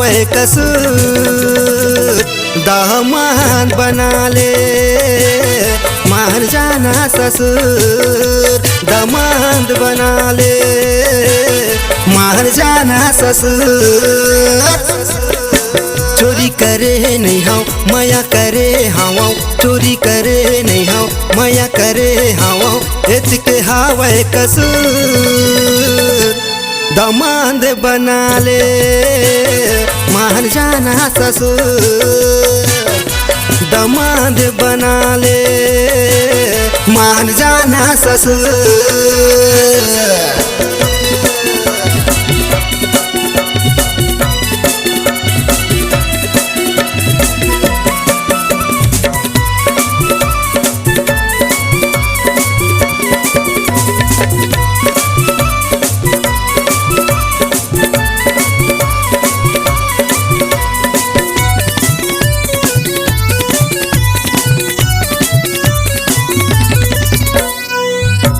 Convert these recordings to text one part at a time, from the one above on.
हावे कसूर दामाद बना ले मान जाना ससुर दामाद बना ले मान जाना ससुर चोरी करे नहीं हाउ माया करे हाउ चोरी करे नहीं हाउ माया करे हाउ एतके हावे कसूर दामाद बना ले मान जाना ससुर दामाद बना ले मान जाना ससुर।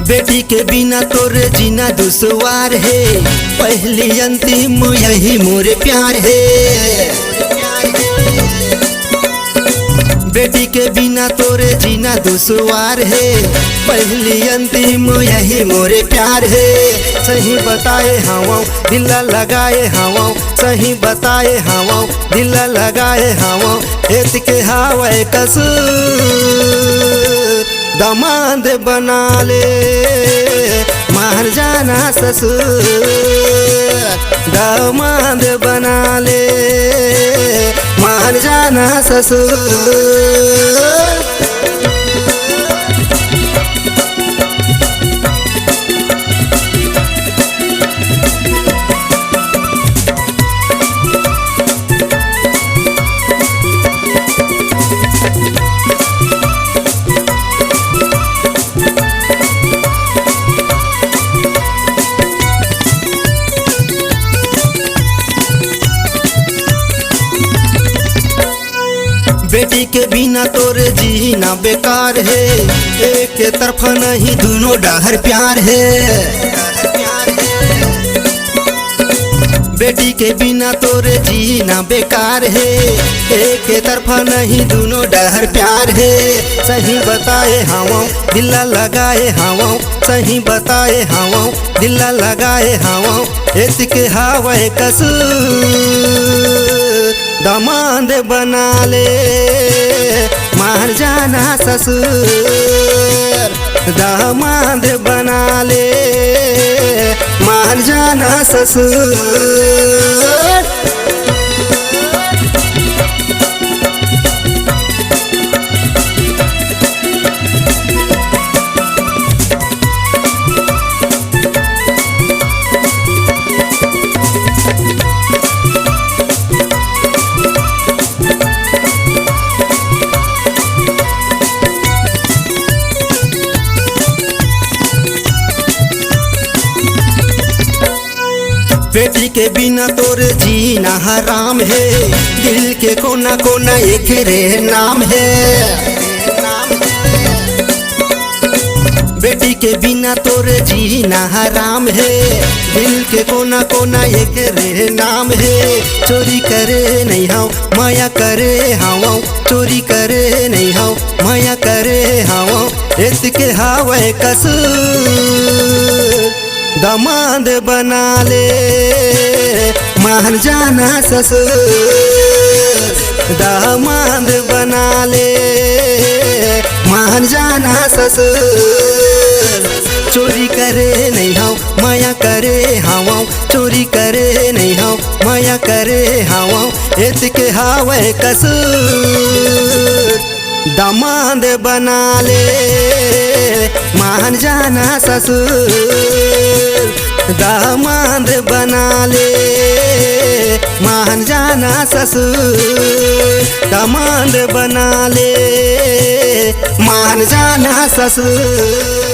बेटी के बिना तोरे जीना दुश्वार है पहली अंतिम यही मोरे प्यार है। बेटी के बिना तोरे जीना दुश्वार है पहली अंतिम यही मोरे प्यार है। सही बताए हावा दिल लगाए हावा सही बताए हावा दिल लगाए हावा एतके हावे कसूर दामाद बना ले मार जाना ससुर दामाद बना ले मार जाना ससुर। बेटी के बिना तोरे जीना बेकार है एक तरफ नहीं दोनों डहर प्यार है। बेटी के बिना तोरे जीना बेकार है एक तरफ नहीं दोनों डहर प्यार है। सही बताए हावा दिल लगाए हावा सही बताए हावा दिल लगाए हावा एतके हावे कसूर दामाद बना ले मार जाना ससुर दामाद बना ले मार जाना ससुर। बेटी के बिना तोरे जीना हराम है दिल के कोना कोना एक रे नाम है। बेटी के बिना तोरे जीना हराम है दिल के कोना कोना एक रे नाम है। चोरी करे नहीं हाउ माया करे हावा चोरी करे नहीं हाउ माया करे हावा एतके हावे कसूर दामाद बना ले मान जाना ससुर दामाद बना ले मान जाना ससुर। चोरी करे नहीं हाउ माया करे हावा चोरी करे नहीं हाउ माया करे हावा एतके हावे कसूर दामाद बना ले मान जाना ससुर दामाद बना ले मान जाना ससुर दामाद बना ले मान जाना ससुर।